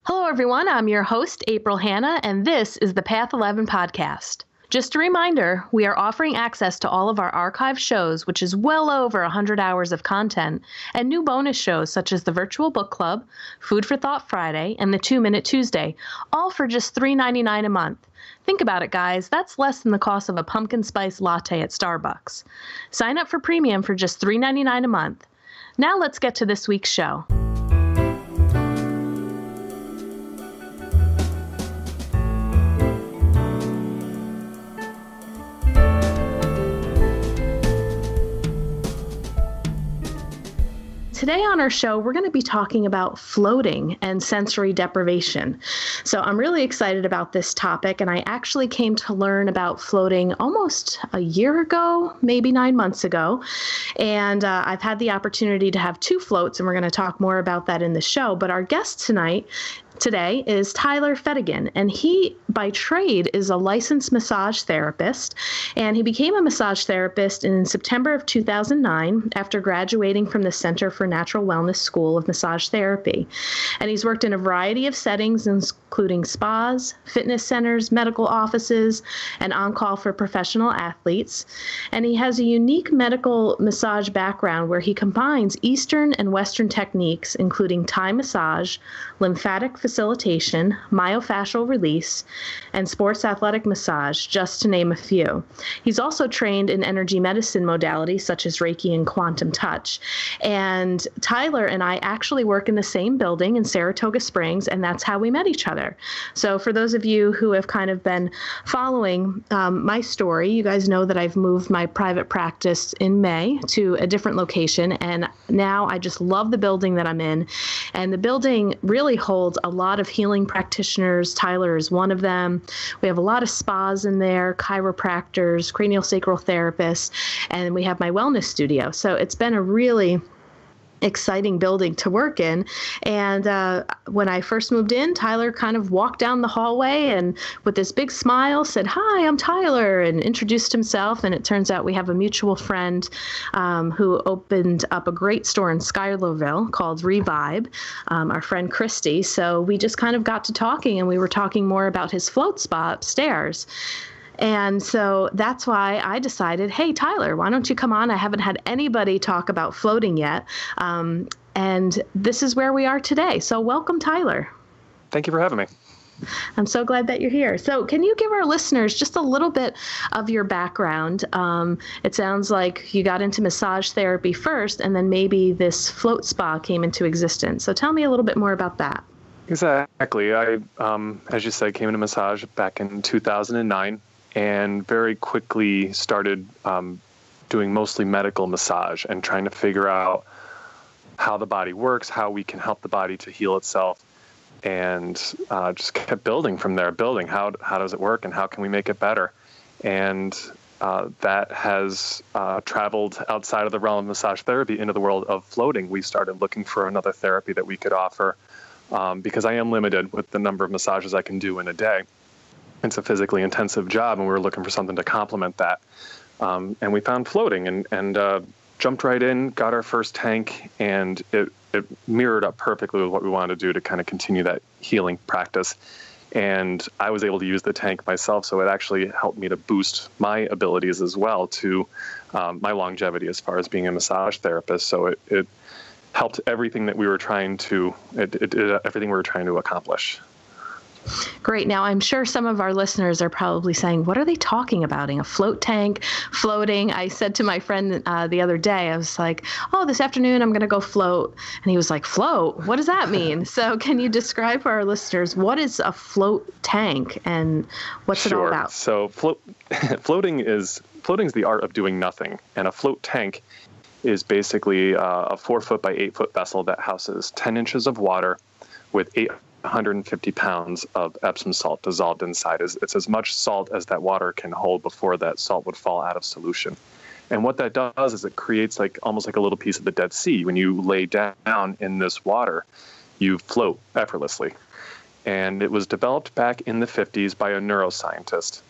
Hello, everyone. I'm your host, April Hanna, and this is the Path 11 podcast. Just a reminder, we are offering access to all of our archive shows, which is well over 100 hours of content, and new bonus shows such as the Virtual Book Club, Food for Thought Friday, and the 2-Minute Tuesday, all for just $3.99 a month. Think about it, guys. That's less than the cost of a pumpkin spice latte at Starbucks. Sign up for premium for just $3.99 a month. Now let's get to this week's show. Today on our show, we're going to be talking about floating and sensory deprivation. So I'm really excited about this topic, and I actually came to learn about floating almost a year ago, maybe 9 months ago. And I've had the opportunity to have 2 floats, and we're going to talk more about that in the show. But our guest today is Tyler Fedigan, and he, by trade, is a licensed massage therapist, and he became a massage therapist in September of 2009 after graduating from the Center for Natural Wellness School of Massage Therapy. And he's worked in a variety of settings, including spas, fitness centers, medical offices, and on-call for professional athletes. And he has a unique medical massage background where he combines Eastern and Western techniques, including Thai massage, lymphatic facilitation, myofascial release, and sports athletic massage, just to name a few. He's also trained in energy medicine modalities such as Reiki and quantum touch. And Tyler and I actually work in the same building in Saratoga Springs, and that's how we met each other. So for those of you who have kind of been following my story, you guys know that I've moved my private practice in May to a different location, and now I just love the building that I'm in. And the building really holds a lot of healing practitioners. Tyler is one of them. We have a lot of spas in there, chiropractors, cranial sacral therapists, and we have my wellness studio. So it's been a really exciting building to work in. And when I first moved in, Tyler kind of walked down the hallway and with this big smile said, "Hi, I'm Tyler," and introduced himself. And it turns out we have a mutual friend who opened up a great store in Schuylerville called Revive, our friend Christy. So we just kind of got to talking, and we were talking more about his float spa upstairs. And so that's why I decided, hey, Tyler, why don't you come on? I haven't had anybody talk about floating yet. And this is where we are today. So welcome, Tyler. Thank you for having me. I'm so glad that you're here. So can you give our listeners just a little bit of your background? It sounds like you got into massage therapy first, and then maybe this float spa came into existence. So tell me a little bit more about that. Exactly. I, as you said, came into massage back in 2009. And very quickly started doing mostly medical massage and trying to figure out how the body works, how we can help the body to heal itself, and just kept building from there, how does it work and how can we make it better? And that has traveled outside of the realm of massage therapy into the world of floating. We started looking for another therapy that we could offer because I am limited with the number of massages I can do in a day. It's a physically intensive job, and we were looking for something to complement that. And we found floating and jumped right in, got our first tank, and it mirrored up perfectly with what we wanted to do to kind of continue that healing practice. And I was able to use the tank myself, so it actually helped me to boost my abilities as well to my longevity as far as being a massage therapist. So it helped everything that we were trying to, it did everything we were trying to accomplish. Great. Now, I'm sure some of our listeners are probably saying, what are they talking about? A float tank, floating. I said to my friend the other day, I was like, oh, this afternoon I'm going to go float. And he was like, float? What does that mean? So can you describe for our listeners, what is a float tank and what's it all about? So floating is the art of doing nothing. And a float tank is basically a 4-foot by 8-foot vessel that houses 10 inches of water with 850 pounds of Epsom salt dissolved inside. It's as much salt as that water can hold before that salt would fall out of solution. And what that does is it creates almost like a little piece of the Dead Sea. When you lay down in this water, you float effortlessly. And it was developed back in the 50s by a neuroscientist.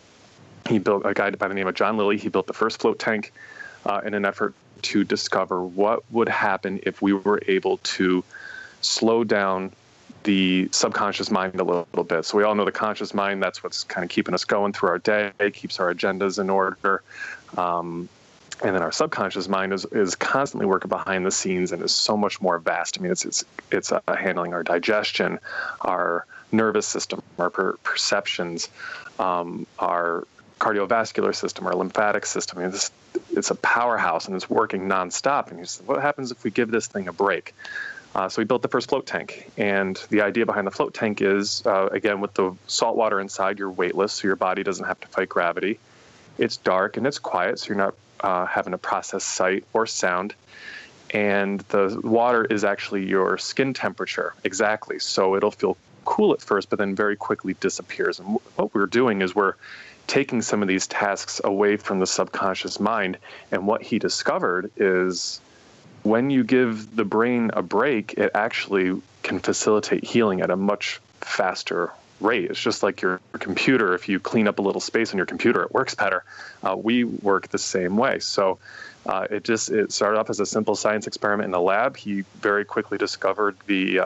He built a guy by the name of John Lilly. He built the first float tank in an effort to discover what would happen if we were able to slow down the subconscious mind a little bit. So we all know the conscious mind, that's what's kind of keeping us going through our day, keeps our agendas in order. And then our subconscious mind is constantly working behind the scenes and is so much more vast. I mean, it's handling our digestion, our nervous system, our perceptions, our cardiovascular system, our lymphatic system. I mean, it's a powerhouse and it's working nonstop. And you say, what happens if we give this thing a break? So we built the first float tank. And the idea behind the float tank is, again, with the salt water inside, you're weightless, so your body doesn't have to fight gravity. It's dark and it's quiet, so you're not having to process sight or sound. And the water is actually your skin temperature, exactly. So it'll feel cool at first, but then very quickly disappears. And what we're doing is we're taking some of these tasks away from the subconscious mind. And what he discovered is when you give the brain a break, it actually can facilitate healing at a much faster rate. It's just like your computer. If you clean up a little space on your computer, it works better. We work the same way. So it started off as a simple science experiment in the lab. He very quickly discovered the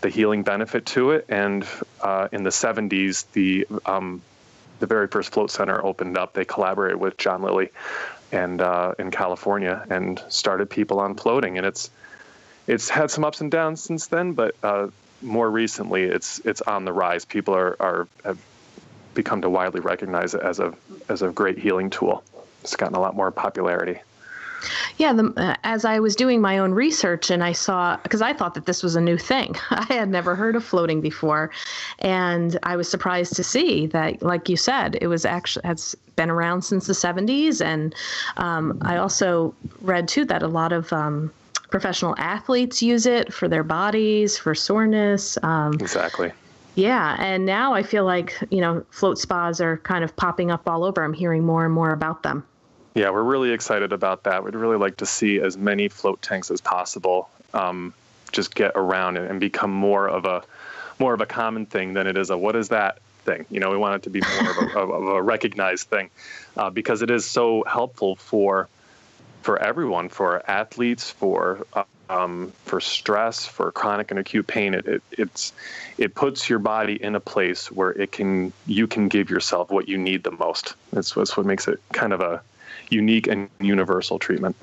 healing benefit to it. And in the 70s, the very first float center opened up. They collaborated with John Lilly and in California and started people on floating. And it's had some ups and downs since then, but more recently, it's on the rise. People have become to widely recognize it as a great healing tool. It's gotten a lot more popularity. Yeah, as I was doing my own research and I saw, because I thought that this was a new thing. I had never heard of floating before. And I was surprised to see that, like you said, has been around since the 70s. And I also read, too, that a lot of professional athletes use it for their bodies, for soreness. Exactly. Yeah. And now I feel like, float spas are kind of popping up all over. I'm hearing more and more about them. Yeah, we're really excited about that. We'd really like to see as many float tanks as possible just get around and become more of a common thing than it is a what is that thing. We want it to be more of a recognized thing because it is so helpful for everyone, for athletes, for stress, for chronic and acute pain. It puts your body in a place where you can give yourself what you need the most. That's what makes it kind of a unique and universal treatment.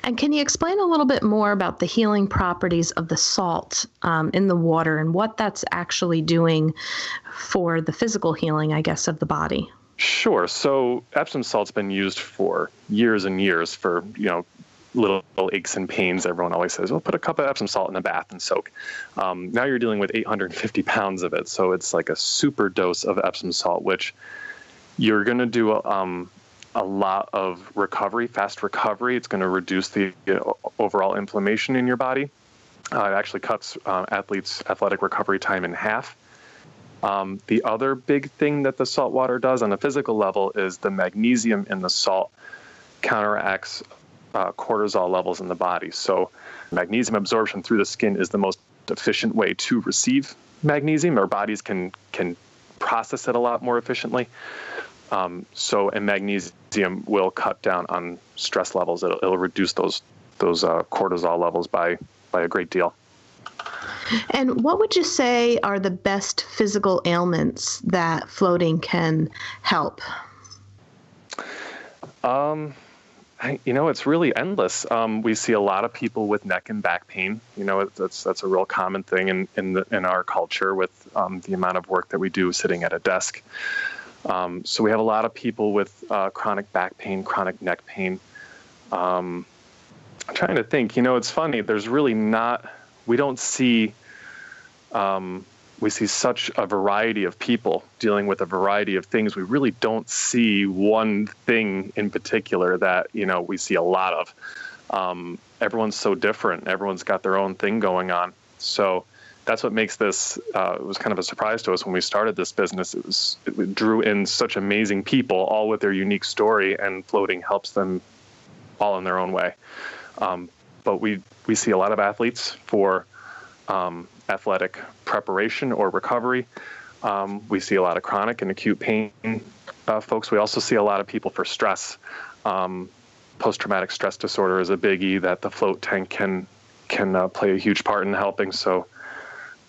And can you explain a little bit more about the healing properties of the salt in the water and what that's actually doing for the physical healing, I guess, of the body? Sure. So Epsom salt's been used for years and years for, little aches and pains. Everyone always says, well, put a cup of Epsom salt in a bath and soak. Now you're dealing with 850 pounds of it. So it's like a super dose of Epsom salt, which you're going to do a lot of recovery, fast recovery. It's going to reduce the overall inflammation in your body. It actually cuts athletes' athletic recovery time in half. The other big thing that the salt water does on a physical level is the magnesium in the salt counteracts cortisol levels in the body. So magnesium absorption through the skin is the most efficient way to receive magnesium. Our bodies can process it a lot more efficiently. And magnesium will cut down on stress levels. It'll reduce those cortisol levels by a great deal. And what would you say are the best physical ailments that floating can help? It's really endless. We see a lot of people with neck and back pain. That's a real common thing in our culture with the amount of work that we do sitting at a desk. So we have a lot of people with chronic back pain, chronic neck pain. I'm trying to think, it's funny. There's really we see such a variety of people dealing with a variety of things. We really don't see one thing in particular that, we see a lot of. Everyone's so different. Everyone's got their own thing going on. So that's what makes this, it was kind of a surprise to us when we started this business. It drew in such amazing people, all with their unique story, and floating helps them all in their own way. But we see a lot of athletes for athletic preparation or recovery. We see a lot of chronic and acute pain folks. We also see a lot of people for stress. Post-traumatic stress disorder is a biggie that the float tank can play a huge part in helping. So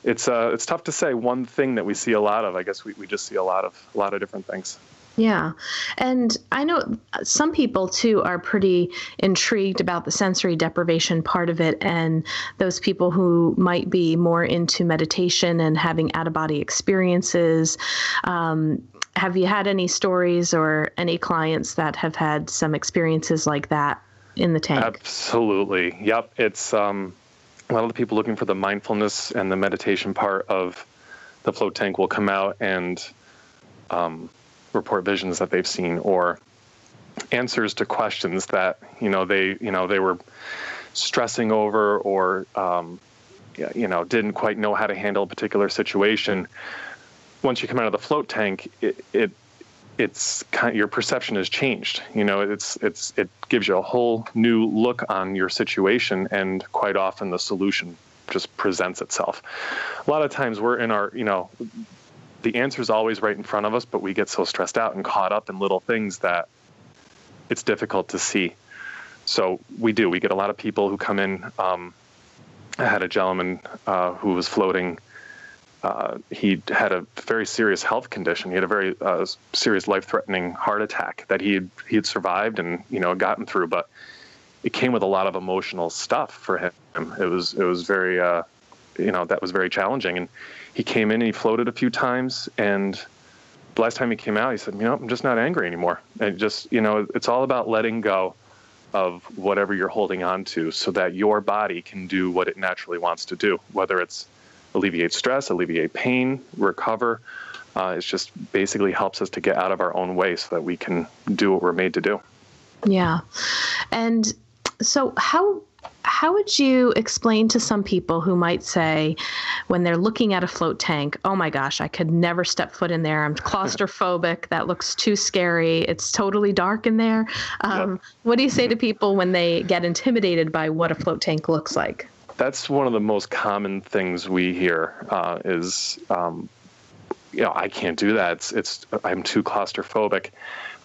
it's tough to say one thing that we see a lot of. I guess we just see a lot of different things. Yeah. And I know some people too are pretty intrigued about the sensory deprivation part of it, and those people who might be more into meditation and having out-of-body experiences. Have you had any stories or any clients that have had some experiences like that in the tank? Absolutely. Yep. It's a lot of the people looking for the mindfulness and the meditation part of the float tank will come out and report visions that they've seen or answers to questions that they were stressing over or didn't quite know how to handle a particular situation. Once you come out of the float tank, it's kind of, your perception has changed. It gives you a whole new look on your situation, and quite often the solution just presents itself. A lot of times we're in our the answer is always right in front of us, but we get so stressed out and caught up in little things that it's difficult to see. So we get a lot of people who come in. I had a gentleman who was floating. He had a very serious health condition. He had a very serious life-threatening heart attack that he had survived and gotten through, but it came with a lot of emotional stuff for him. It was very that was very challenging. And he came in and he floated a few times, and the last time he came out, he said, I'm just not angry anymore. And just, it's all about letting go of whatever you're holding on to so that your body can do what it naturally wants to do, whether it's alleviate stress, alleviate pain, recover. It just basically helps us to get out of our own way so that we can do what we're made to do. Yeah. And so how would you explain to some people who might say, when they're looking at a float tank, oh my gosh, I could never step foot in there. I'm claustrophobic. That looks too scary. It's totally dark in there. Yep. What do you say to people when they get intimidated by what a float tank looks like? That's one of the most common things we hear is, I can't do that. I'm too claustrophobic.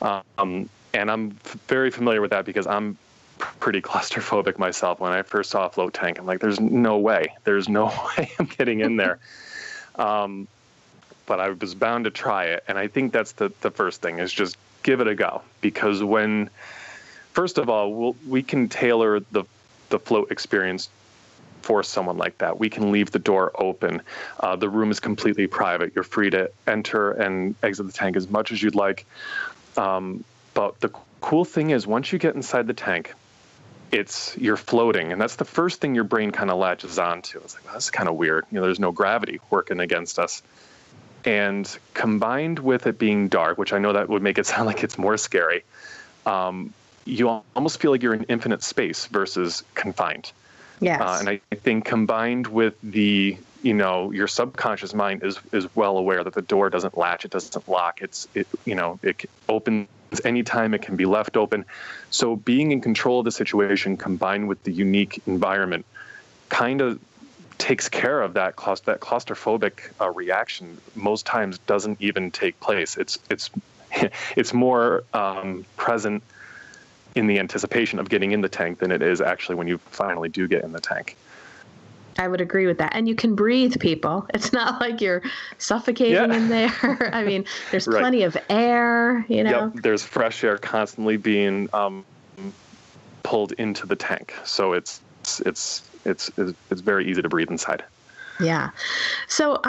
And I'm very familiar with that because I'm pretty claustrophobic myself. When I first saw a float tank, I'm like, there's no way I'm getting in there. But I was bound to try it. And I think that's the first thing is just give it a go. Because first of all, we can tailor the float experience for someone like that. We can leave the door open. The room is completely private. You're free to enter and exit the tank as much as you'd like. But the cool thing is once you get inside the tank, you're floating, and that's the first thing your brain kind of latches onto. It's like, well, that's kind of weird. There's no gravity working against us. And combined with it being dark, which I know that would make it sound like it's more scary, you almost feel like you're in infinite space versus confined. Yes. And I think combined with your subconscious mind is well aware that the door doesn't latch, it doesn't lock. It opens anytime, it can be left open. So being in control of the situation combined with the unique environment kind of takes care of that claustrophobic reaction. Most times doesn't even take place. It's more present in the anticipation of getting in the tank than it is actually when you finally do get in the tank. I would agree with that. And you can breathe, people. It's not like you're suffocating in there. I mean, there's plenty of air, Yep, there's fresh air constantly being pulled into the tank. So it's very easy to breathe inside. Yeah. So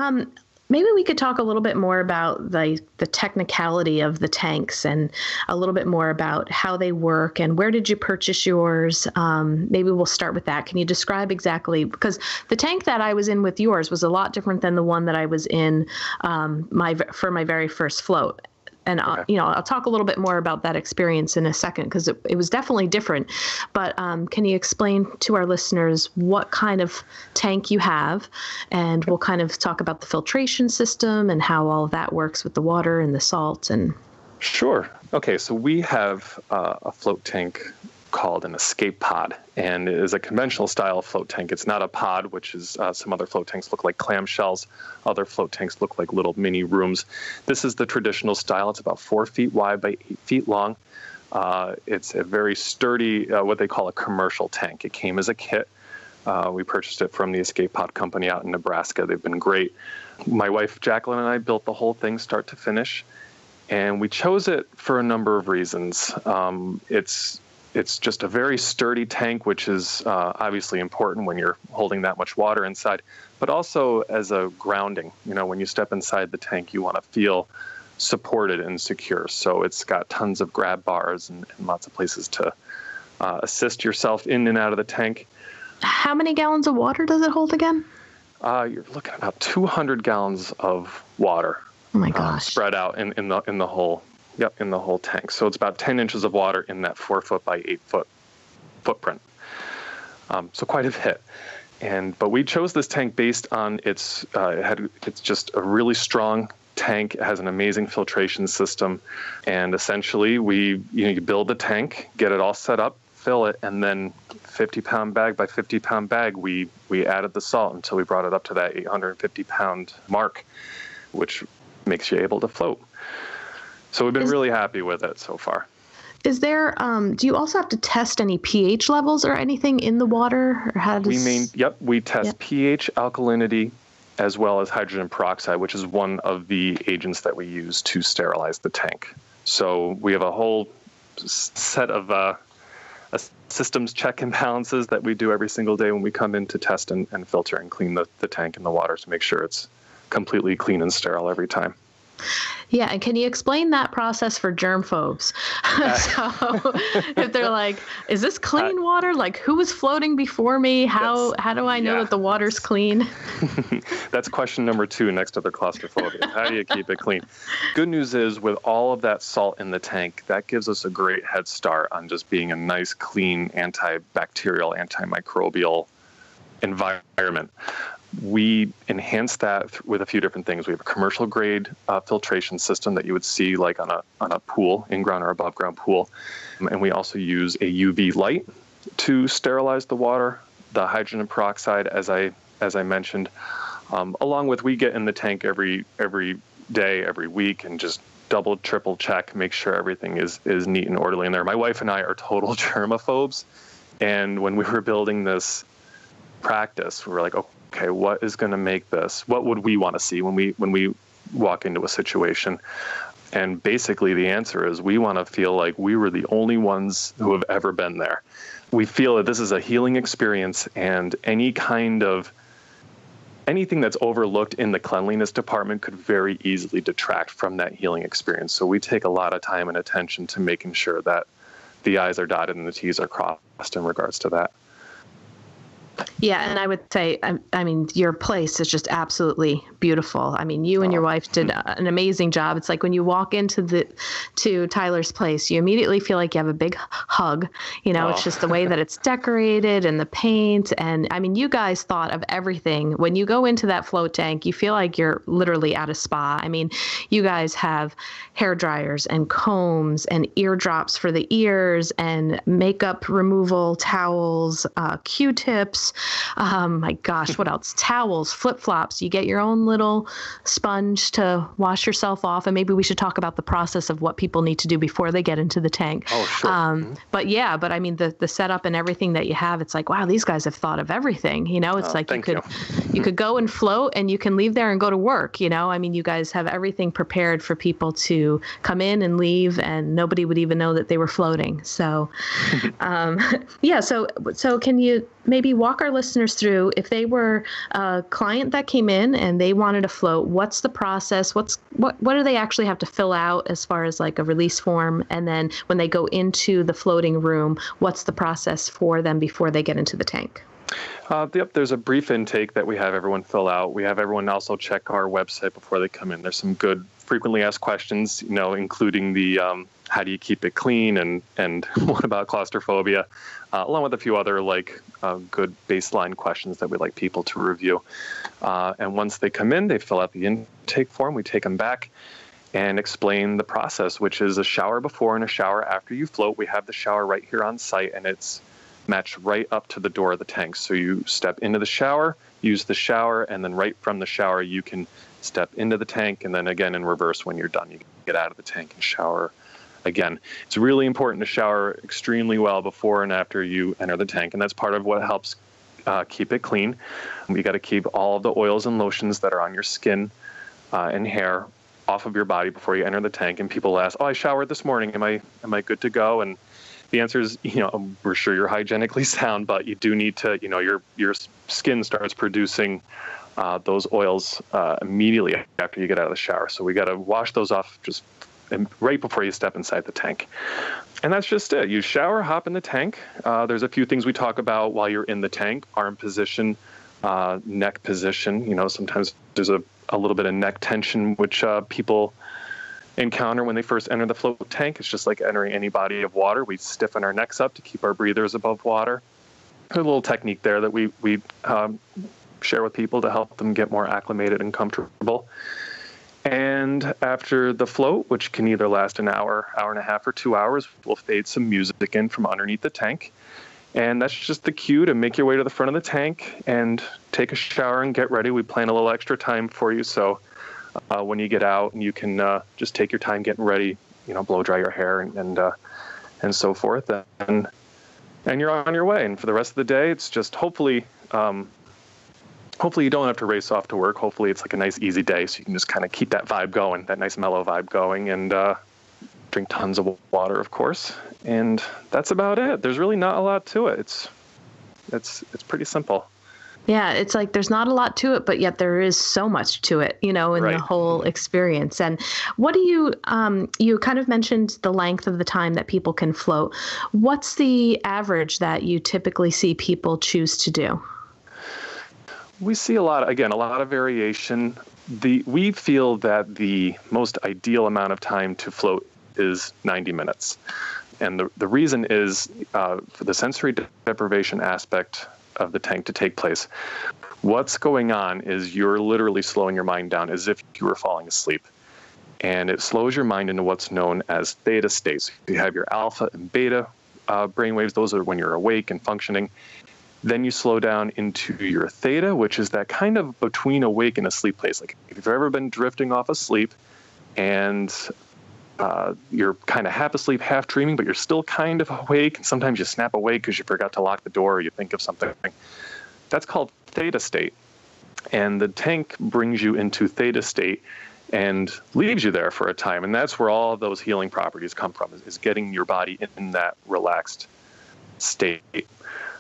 maybe we could talk a little bit more about the technicality of the tanks and a little bit more about how they work and where did you purchase yours? Maybe we'll start with that. Can you describe exactly, because the tank that I was in with yours was a lot different than the one that I was in for my very first float. And I'll talk a little bit more about that experience in a second because it was definitely different. But can you explain to our listeners what kind of tank you have? And we'll kind of talk about the filtration system and how all of that works with the water and the salt. Sure. Okay, so we have a float tank called an escape pod, and it is a conventional style float tank. It's not a pod, which is some other float tanks look like clamshells. Other float tanks look like little mini rooms. This is the traditional style. It's about 4 feet wide by 8 feet long. It's a very sturdy, what they call a commercial tank. It came as a kit. We purchased it from the Escape Pod company out in Nebraska. They've been great. My wife, Jacqueline, and I built the whole thing start to finish, and we chose it for a number of reasons. It's just a very sturdy tank, which is obviously important when you're holding that much water inside, but also as a grounding. When you step inside the tank, you want to feel supported and secure. So it's got tons of grab bars and lots of places to assist yourself in and out of the tank. How many gallons of water does it hold again? You're looking at about 200 gallons of water. Oh my gosh! Spread out in the whole tank. So it's about 10 inches of water in that 4 foot by 8 foot footprint. So quite a bit. But we chose this tank based on it's just a really strong tank. It has an amazing filtration system, and essentially you build the tank, get it all set up, fill it, and then 50-pound bag by 50-pound bag, we added the salt until we brought it up to that 850-pound mark, which makes you able to float. So we've been really happy with it so far. Is there, do you also have to test any pH levels or anything in the water? Or how does... We test pH, alkalinity, as well as hydrogen peroxide, which is one of the agents that we use to sterilize the tank. So we have a whole set of systems check and balances that we do every single day when we come in to test and filter and clean the tank and the water to make sure it's completely clean and sterile every time. Yeah, and can you explain that process for germphobes? So if they're like, is this clean water? Like, who was floating before me? How do I know that the water's clean? That's question number 2 next to their claustrophobia. How do you keep it clean? Good news is, with all of that salt in the tank, that gives us a great head start on just being a nice, clean, antibacterial, antimicrobial environment. We enhance that with a few different things. We have a commercial grade filtration system that you would see like on a pool, in-ground or above ground pool. And we also use a UV light to sterilize the water, the hydrogen peroxide, as I mentioned, along with we get in the tank every day, every week, and just double, triple check, make sure everything is neat and orderly in there. My wife and I are total germaphobes. And when we were building this practice, we were like, okay, what is going to make this? What would we want to see when we walk into a situation? And basically the answer is we want to feel like we were the only ones who have ever been there. We feel that this is a healing experience, and anything that's overlooked in the cleanliness department could very easily detract from that healing experience. So we take a lot of time and attention to making sure that the I's are dotted and the T's are crossed in regards to that. Yeah, and I would say, I mean, your place is just absolutely beautiful. I mean, you and your wife did an amazing job. It's like when you walk into Tyler's place, you immediately feel like you have a big hug. It's just the way that it's decorated and the paint. And I mean, you guys thought of everything. When you go into that float tank, you feel like you're literally at a spa. I mean, you guys have hair dryers and combs and eardrops for the ears and makeup removal towels, Q-tips. My gosh, what else? Towels, flip-flops. You get your own little sponge to wash yourself off. And maybe we should talk about the process of what people need to do before they get into the tank. Oh, sure. But I mean, the setup and everything that you have, it's like, wow, these guys have thought of everything. It's like you could go and float and you can leave there and go to work. I mean, you guys have everything prepared for people to come in and leave, and nobody would even know that they were floating. So, so can you maybe walk our listeners through, if they were a client that came in and they wanted to float, what's the process? What do they actually have to fill out as far as like a release form? And then when they go into the floating room, what's the process for them before they get into the tank? There's a brief intake that we have everyone fill out. We have everyone also check our website before they come in. There's some good frequently asked questions, including the how do you keep it clean and what about claustrophobia, along with a few other good baseline questions that we'd like people to review. And once they come in, they fill out the intake form. We take them back and explain the process, which is a shower before and a shower after you float. We have the shower right here on site, and it's matched right up to the door of the tank. So you step into the shower, use the shower, and then right from the shower you can step into the tank, and then again in reverse when you're done. You can get out of the tank and shower again. It's really important to shower extremely well before and after you enter the tank, and that's part of what helps keep it clean. You got to keep all of the oils and lotions that are on your skin and hair off of your body before you enter the tank. And people ask, "Oh, I showered this morning. Am I good to go?" And the answer is, we're sure you're hygienically sound, but you do need to, your skin starts producing those oils immediately after you get out of the shower. So we got to wash those off just right before you step inside the tank. And that's just it. You shower, hop in the tank. There's a few things we talk about while you're in the tank: arm position, neck position. Sometimes there's a little bit of neck tension, which people encounter when they first enter the float tank. It's just like entering any body of water. We stiffen our necks up to keep our breathers above water. A little technique there that we share with people to help them get more acclimated and comfortable. And after the float, which can either last an hour, hour and a half, or 2 hours, we'll fade some music in from underneath the tank. And that's just the cue to make your way to the front of the tank and take a shower and get ready. We plan a little extra time for you, so when you get out, and you can just take your time getting ready, blow dry your hair and so forth, and you're on your way. And for the rest of the day, it's just hopefully you don't have to race off to work. Hopefully it's like a nice, easy day, so you can just kind of keep that vibe going, that nice mellow vibe going, and drink tons of water, of course. And that's about it. There's really not a lot to it. It's pretty simple. Yeah, it's like there's not a lot to it, but yet there is so much to it, in Right. the whole experience. And what do you kind of mentioned the length of the time that people can float. What's the average that you typically see people choose to do? We see a lot of variation. We feel that the most ideal amount of time to float is 90 minutes. And the reason is for the sensory deprivation aspect of the tank to take place, what's going on is you're literally slowing your mind down as if you were falling asleep. And it slows your mind into what's known as theta states. You have your alpha and beta brainwaves. Those are when you're awake and functioning. Then you slow down into your theta, which is that kind of between awake and asleep place. Like if you've ever been drifting off asleep and you're kind of half asleep, half dreaming, but you're still kind of awake. And sometimes you snap awake because you forgot to lock the door or you think of something. That's called theta state. And the tank brings you into theta state and leaves you there for a time. And that's where all of those healing properties come from, is getting your body in that relaxed state.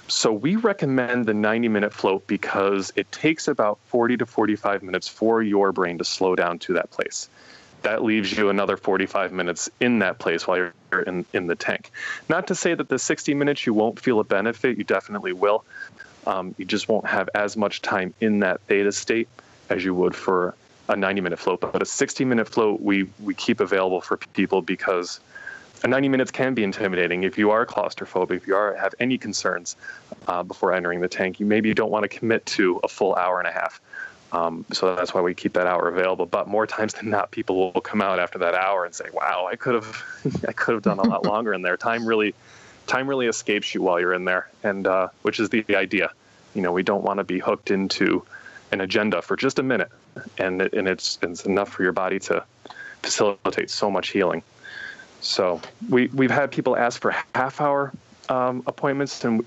So we recommend the 90-minute float because it takes about 40 to 45 minutes for your brain to slow down to that place. That leaves you another 45 minutes in that place while you're in the tank. Not to say that the 60 minutes you won't feel a benefit. You definitely will. You just won't have as much time in that theta state as you would for a 90-minute float. But a 60-minute float we keep available for people because a 90 minutes can be intimidating. If you are claustrophobic, if you have any concerns before entering the tank, you maybe don't want to commit to a full hour and a half. So that's why we keep that hour available. But more times than not, people will come out after that hour and say, "Wow, I could have done a lot longer in there." Time really escapes you while you're in there, and which is the idea. We don't want to be hooked into an agenda for just a minute, and it's enough for your body to facilitate so much healing. So we've had people ask for half-hour appointments, and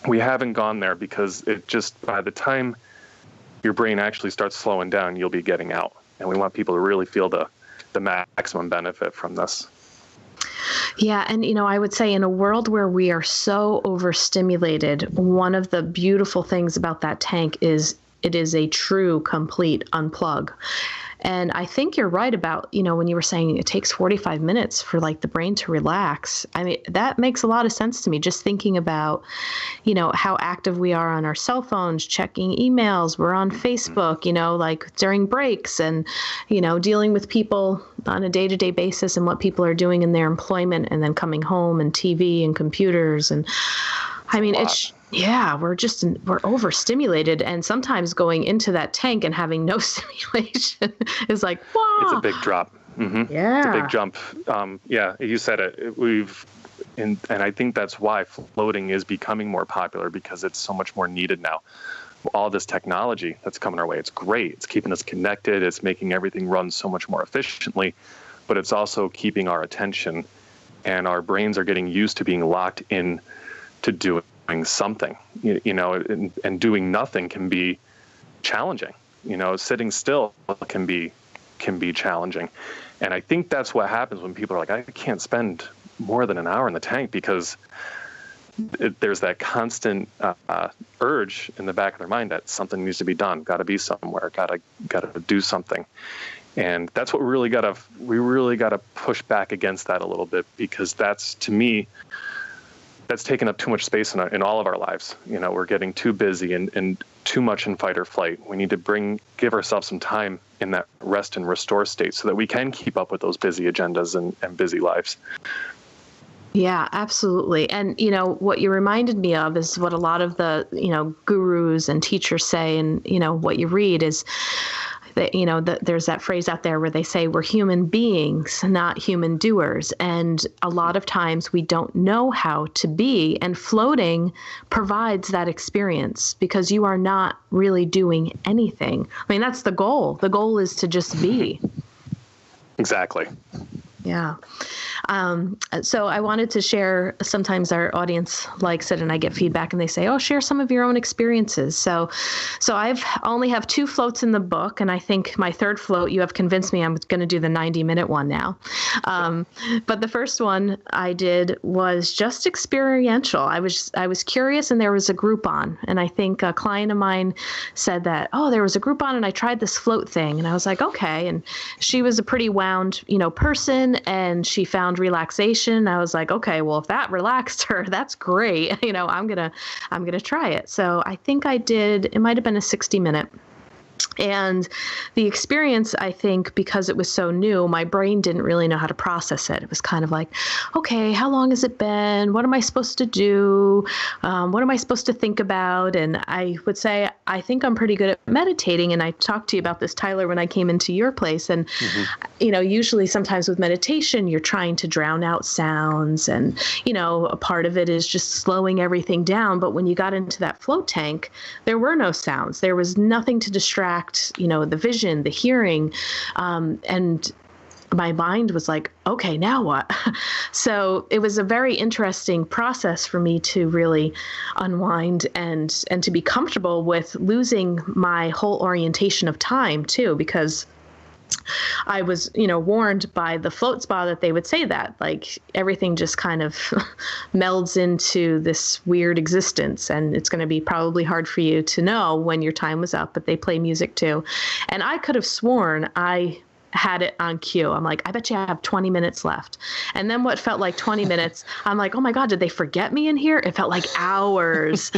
we haven't gone there because it just, by the time your brain actually starts slowing down, you'll be getting out. And we want people to really feel the maximum benefit from this. Yeah. And, I would say in a world where we are so overstimulated, one of the beautiful things about that tank is it is a true, complete unplug. And I think you're right about, when you were saying it takes 45 minutes for the brain to relax. I mean, that makes a lot of sense to me. Just thinking about, how active we are on our cell phones, checking emails, we're on Facebook, during breaks and, dealing with people on a day-to-day basis and what people are doing in their employment and then coming home and TV and computers. And I mean, we're overstimulated, and sometimes going into that tank and having no stimulation is like, wow. It's a big drop. Mm-hmm. Yeah. It's a big jump. You said it. And I think that's why floating is becoming more popular, because it's so much more needed now. All this technology that's coming our way, it's great. It's keeping us connected. It's making everything run so much more efficiently, but it's also keeping our attention, and our brains are getting used to being locked in to doing something, and doing nothing can be challenging. Sitting still can be challenging. And I think that's what happens when people are like, I can't spend more than an hour in the tank, because there's that constant urge in the back of their mind that something needs to be done, got to be somewhere, got to do something. And that's what we really got to push back against that a little bit, because that's, to me, that's taken up too much space in all of our lives. We're getting too busy and too much in fight or flight. We need to give ourselves some time in that rest and restore state so that we can keep up with those busy agendas and busy lives. Yeah, absolutely. And, what you reminded me of is what a lot of the, gurus and teachers say, and, what you read is that, there's that phrase out there where they say we're human beings, not human doers. And a lot of times we don't know how to be, and floating provides that experience, because you are not really doing anything. I mean, that's the goal. The goal is to just be. Exactly. Yeah. So I wanted to share, sometimes our audience likes it and I get feedback and they say, share some of your own experiences. So I've only have 2 floats in the book. And I think my third float, you have convinced me I'm going to do the 90-minute one now. But the first one I did was just experiential. I was curious, and there was a Groupon. And I think a client of mine said that, there was a Groupon and I tried this float thing. And I was like, okay. And she was a pretty wound, person, and she found relaxation. I was like, okay, well, if that relaxed her, that's great. I'm going to try it. So I think it might have been a 60-minute. And the experience, I think, because it was so new, my brain didn't really know how to process it. It was kind of like, okay, how long has it been? What am I supposed to do? What am I supposed to think about? And I would say, I think I'm pretty good at meditating. And I talked to you about this, Tyler, when I came into your place. And, usually sometimes with meditation, you're trying to drown out sounds. And, a part of it is just slowing everything down. But when you got into that float tank, there were no sounds. There was nothing to distract, the vision, the hearing, and my mind was like, okay, now what? So it was a very interesting process for me to really unwind and to be comfortable with losing my whole orientation of time too, because I was, warned by the float spa that they would say that, like, everything just kind of melds into this weird existence, and it's going to be probably hard for you to know when your time was up, but they play music too. And I could have sworn I had it on cue. I'm like, I bet you I have 20 minutes left. And then what felt like 20 minutes, I'm like, oh my God, did they forget me in here? It felt like hours.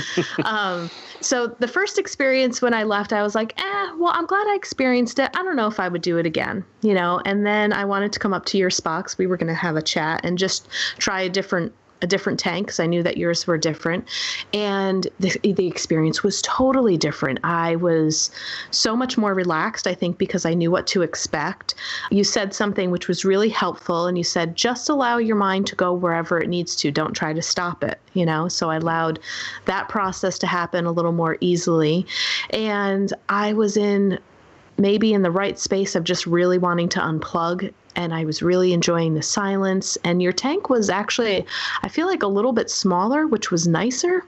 So the first experience when I left, I was like, well, I'm glad I experienced it. I don't know if I would do it again, and then I wanted to come up to your spa because we were going to have a chat and just try a different tank, because I knew that yours were different. And the experience was totally different. I was so much more relaxed, I think, because I knew what to expect. You said something which was really helpful, and you said, just allow your mind to go wherever it needs to. Don't try to stop it, So I allowed that process to happen a little more easily. And I was maybe in the right space of just really wanting to unplug. And I was really enjoying the silence. And your tank was actually, I feel like, a little bit smaller, which was nicer.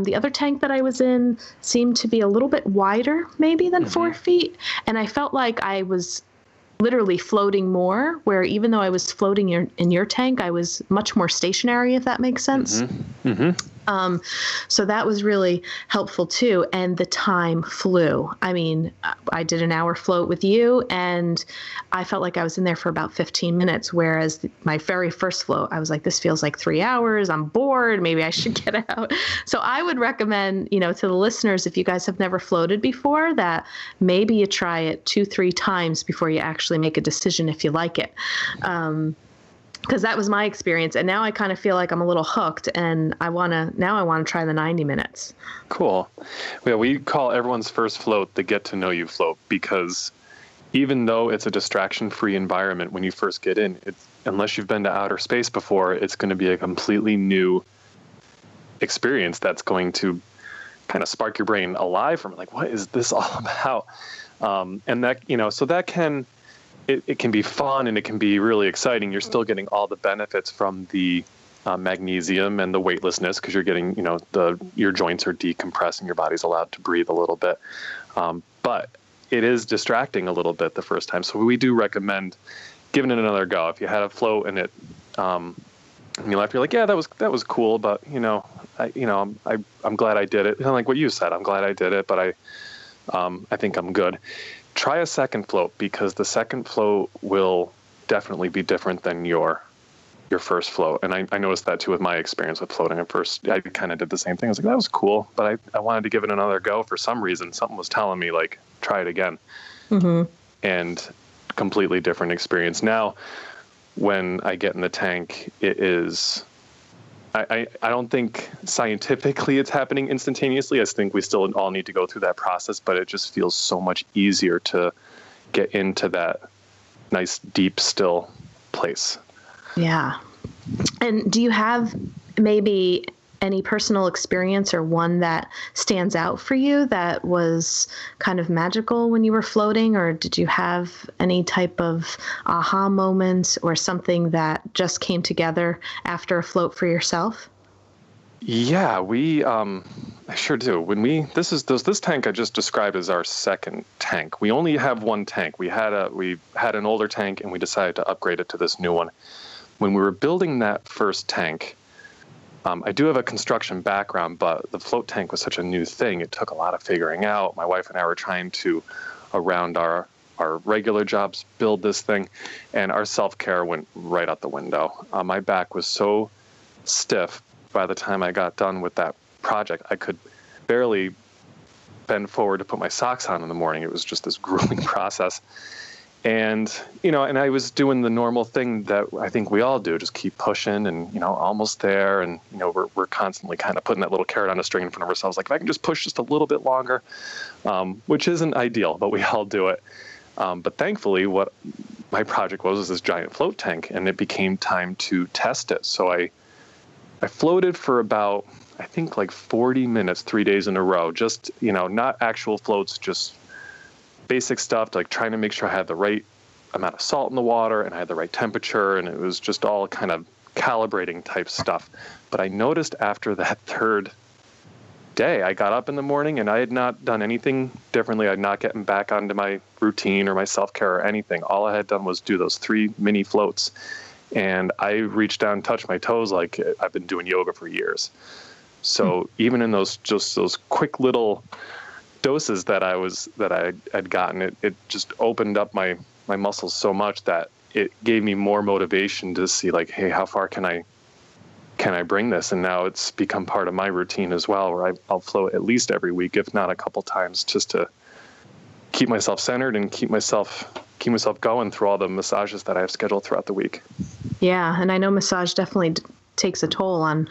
The other tank that I was in seemed to be a little bit wider, maybe than 4 feet. And I felt like I was literally floating more, where even though I was floating in your tank, I was much more stationary, if that makes sense. So that was really helpful too. And the time flew. I mean, I did an hour float with you, and I felt like I was in there for about 15 minutes. Whereas my very first float, I was like, this feels like 3 hours. I'm bored. Maybe I should get out. So I would recommend, to the listeners, if you guys have never floated before, that maybe you try it 2-3 times before you actually make a decision if you like it. Because that was my experience. And now I kind of feel like I'm a little hooked, and I want to try the 90 minutes. Cool. Yeah, we call everyone's first float the get to know you float, because even though it's a distraction-free environment when you first get in, unless you've been to outer space before, it's going to be a completely new experience that's going to kind of spark your brain alive from like, what is this all about? And that, so that can... It can be fun and it can be really exciting. You're still getting all the benefits from the magnesium and the weightlessness, because you're getting, your joints are decompressing, your body's allowed to breathe a little bit. But it is distracting a little bit the first time. So we do recommend giving it another go. If you had a float and it, and you left, you're like, yeah, that was cool, but I'm glad I did it. Kind of like what you said, I'm glad I did it, but I think I'm good. Try a second float, because the second float will definitely be different than your first float. And I noticed that too with my experience with floating. At first, I kind of did the same thing. I was like, that was cool, but I wanted to give it another go for some reason. Something was telling me, like, try it again. Mm-hmm. And completely different experience. Now, when I get in the tank, it is, I don't think scientifically it's happening instantaneously. I think we still all need to go through that process, but it just feels so much easier to get into that nice, deep, still place. Yeah. And do you have maybe any personal experience or one that stands out for you that was kind of magical when you were floating? Or did you have any type of aha moments or something that just came together after a float for yourself? Yeah, I sure do. This tank I just described as our second tank. We only have one tank. We had an older tank, and we decided to upgrade it to this new one. When we were building that first tank, I do have a construction background, but the float tank was such a new thing. It took a lot of figuring out. My wife and I were trying to, around our regular jobs, build this thing, and our self-care went right out the window. My back was so stiff by the time I got done with that project. I could barely bend forward to put my socks on in the morning. It was just this grueling process. And, and I was doing the normal thing that I think we all do, just keep pushing and, almost there. And, we're constantly kind of putting that little carrot on a string in front of ourselves. Like, if I can just push just a little bit longer, which isn't ideal, but we all do it. But thankfully, what my project was this giant float tank, and it became time to test it. So I floated for about, I think, like 40 minutes, 3 days in a row, just, not actual floats, just basic stuff, like trying to make sure I had the right amount of salt in the water and I had the right temperature, and it was just all kind of calibrating type stuff. But I noticed after that third day, I got up in the morning and I had not done anything differently. I'd not gotten back onto my routine or my self-care or anything. All I had done was do those 3 mini floats, and I reached down and touched my toes like I've been doing yoga for years. So even in those quick little doses that I had gotten, it just opened up my muscles so much that it gave me more motivation to see, like, hey, how far can I bring this? And now it's become part of my routine as well, where I'll float at least every week, if not a couple times, just to keep myself centered and keep myself going through all the massages that I have scheduled throughout the week. Yeah, and I know massage definitely takes a toll on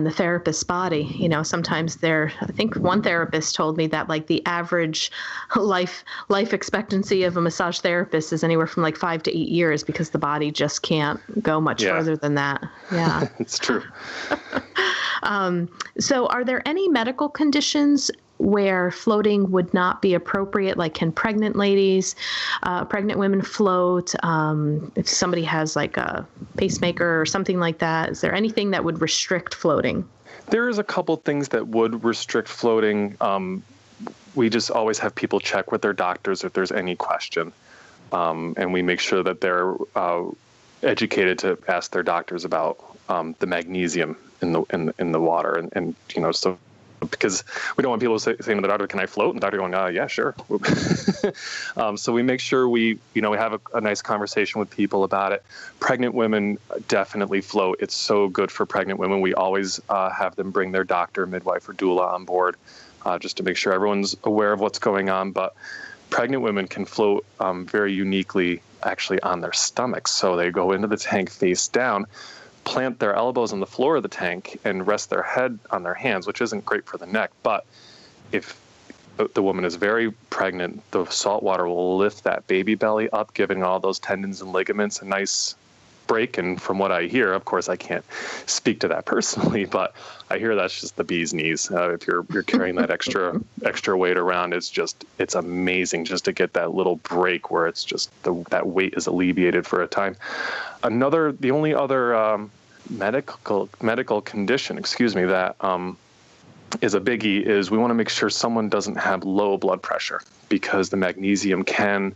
the therapist's body. Sometimes I think one therapist told me that, like, the average life expectancy of a massage therapist is anywhere from like 5 to 8 years, because the body just can't go much further than that. Yeah. It's true. So are there any medical conditions where floating would not be appropriate? Like, can pregnant women float? If somebody has like a pacemaker or something like that, is there anything that would restrict floating? There is a couple things that would restrict floating. We just always have people check with their doctors if there's any question. And we make sure that they're educated to ask their doctors about the magnesium in the water. And so, because we don't want people saying to the doctor, can I float? And the doctor going, yeah, sure. So we make sure we have a nice conversation with people about it. Pregnant women definitely float. It's so good for pregnant women. We always have them bring their doctor, midwife, or doula on board, just to make sure everyone's aware of what's going on. But pregnant women can float very uniquely, actually, on their stomachs. So they go into the tank face down, plant their elbows on the floor of the tank, and rest their head on their hands, which isn't great for the neck. But if the woman is very pregnant, the salt water will lift that baby belly up, giving all those tendons and ligaments a nice break. And from what I hear, of course, I can't speak to that personally, but I hear that's just the bee's knees. If you're carrying that extra weight around, it's amazing just to get that little break where it's just that weight is alleviated for a time. The only other medical condition, that is a biggie is we want to make sure someone doesn't have low blood pressure, because the magnesium can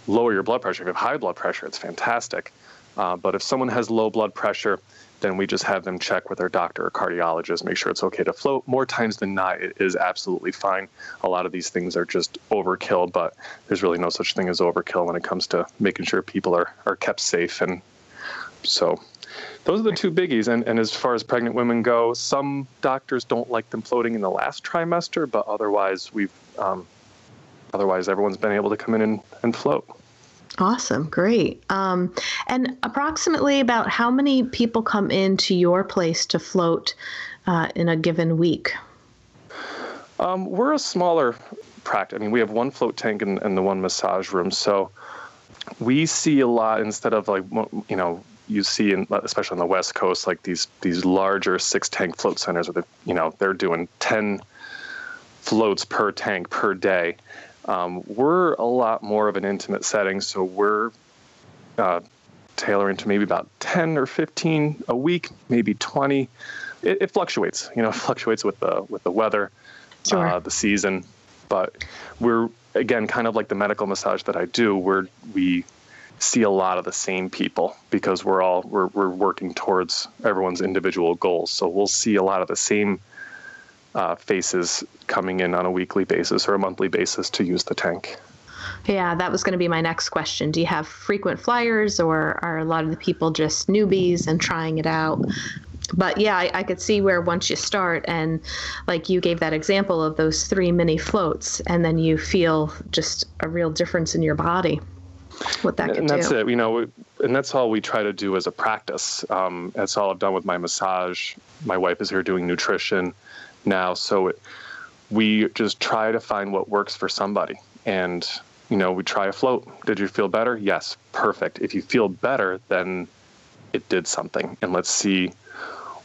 lower your blood pressure. If you have high blood pressure, it's fantastic. But if someone has low blood pressure, then we just have them check with their doctor or cardiologist, make sure it's okay to float. More times than not, it is absolutely fine. A lot of these things are just overkill, but there's really no such thing as overkill when it comes to making sure people are kept safe. And so those are the two biggies. And as far as pregnant women go, some doctors don't like them floating in the last trimester, but otherwise everyone's been able to come in and float. Awesome. Great. And approximately about how many people come into your place to float in a given week? We're a smaller practice. I mean, we have one float tank and the one massage room. So we see a lot, instead of you see, especially on the West Coast, like these larger 6-tank float centers where they're doing 10 floats per tank per day. We're a lot more of an intimate setting, so we're tailoring to maybe about 10 or 15 a week, maybe 20. It fluctuates. It fluctuates with the weather, sure. The season. But we're, again, kind of like the medical massage that I do, we see a lot of the same people, because we're working towards everyone's individual goals. So we'll see a lot of the same faces coming in on a weekly basis or a monthly basis to use the tank. Yeah, that was going to be my next question. Do you have frequent flyers, or are a lot of the people just newbies and trying it out? But yeah, I could see where once you start, and like you gave that example of those 3 mini floats, and then you feel just a real difference in your body, what that can do. And that's it, and that's all we try to do as a practice. That's all I've done with my massage. My wife is here doing nutrition now, so we just try to find what works for somebody. And we try a float. Did you feel better? Yes. Perfect. If you feel better, then it did something, and let's see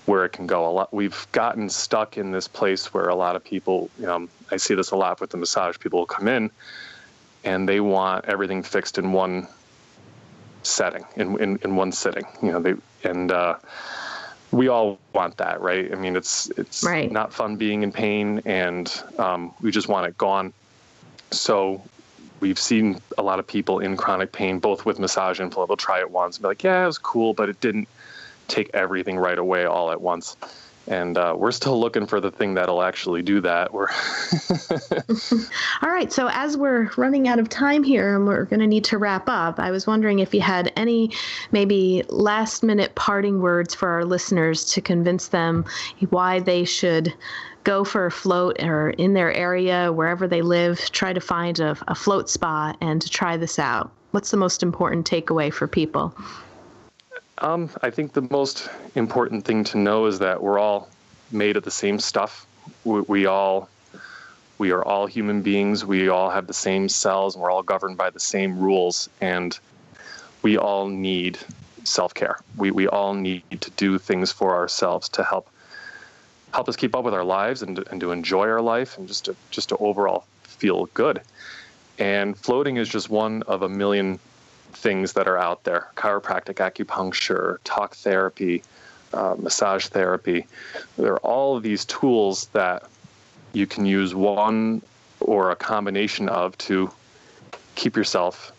where it can go. We've gotten stuck in this place where a lot of people, I see this a lot with the massage, people will come in and they want everything fixed in one setting, in one sitting. We all want that, right? I mean, it's right. Not fun being in pain, and we just want it gone. So we've seen a lot of people in chronic pain, both with massage and flow. They'll try it once and be like, yeah, it was cool, but it didn't take everything right away all at once. And we're still looking for the thing that'll actually do that. All right. So as we're running out of time here and we're going to need to wrap up, I was wondering if you had any maybe last minute parting words for our listeners to convince them why they should go for a float, or in their area, wherever they live, try to find a float spa and to try this out. What's the most important takeaway for people? I think the most important thing to know is that we're all made of the same stuff. We are all human beings. We all have the same cells, and we're all governed by the same rules. And we all need self-care. We all need to do things for ourselves to help us keep up with our lives and to enjoy our life, and just to overall feel good. And floating is just one of a million things that are out there: chiropractic, acupuncture, talk therapy, massage therapy. There are all of these tools that you can use one or a combination of to keep yourself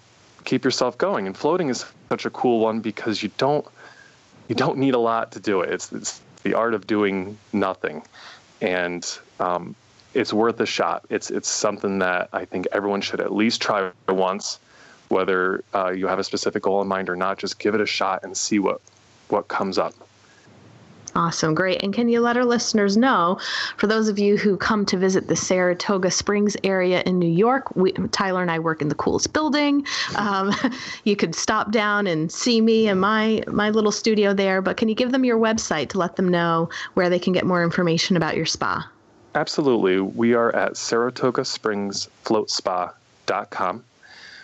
going. And floating is such a cool one because you don't need a lot to do it. It's the art of doing nothing, and it's worth a shot. It's something that I think everyone should at least try once. Whether you have a specific goal in mind or not, just give it a shot and see what comes up. Awesome. Great. And can you let our listeners know, for those of you who come to visit the Saratoga Springs area in New York, Tyler and I work in the coolest building. You could stop down and see me in my little studio there, but can you give them your website to let them know where they can get more information about your spa? Absolutely. We are at SaratogaSpringsFloatSpa.com.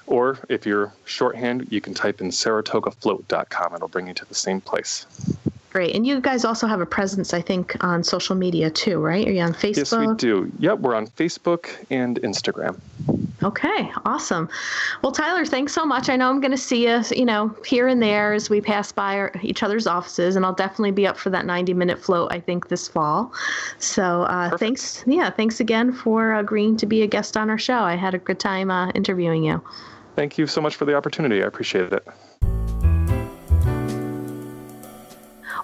Or if you're shorthand, you can type in SaratogaFloat.com. It'll bring you to the same place. Great. And you guys also have a presence, I think, on social media too, right? Are you on Facebook? Yes, we do. Yep, we're on Facebook and Instagram. Okay, awesome. Well, Tyler, thanks so much. I know I'm going to see us, here and there as we pass by each other's offices, and I'll definitely be up for that 90-minute float, I think, this fall. So thanks. Yeah, thanks again for agreeing to be a guest on our show. I had a good time interviewing you. Thank you so much for the opportunity. I appreciate it.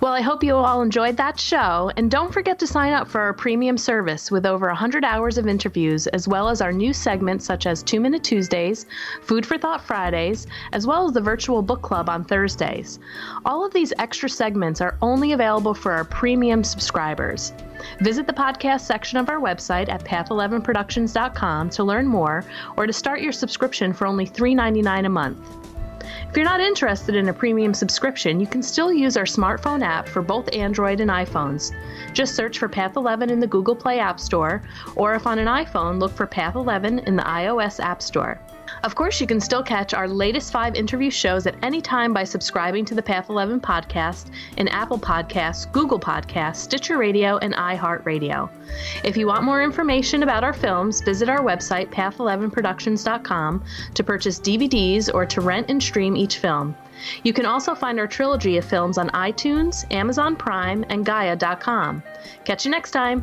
Well, I hope you all enjoyed that show, and don't forget to sign up for our premium service with over 100 hours of interviews, as well as our new segments such as 2-Minute Tuesdays, Food for Thought Fridays, as well as the virtual book club on Thursdays. All of these extra segments are only available for our premium subscribers. Visit the podcast section of our website at path11productions.com to learn more, or to start your subscription for only $3.99 a month. If you're not interested in a premium subscription, you can still use our smartphone app for both Android and iPhones. Just search for Path 11 in the Google Play App Store, or if on an iPhone, look for Path 11 in the iOS App Store. Of course, you can still catch our latest 5 interview shows at any time by subscribing to the Path 11 podcast in Apple Podcasts, Google Podcasts, Stitcher Radio, and iHeartRadio. If you want more information about our films, visit our website, path11productions.com, to purchase DVDs or to rent and stream each film. You can also find our trilogy of films on iTunes, Amazon Prime, and Gaia.com. Catch you next time.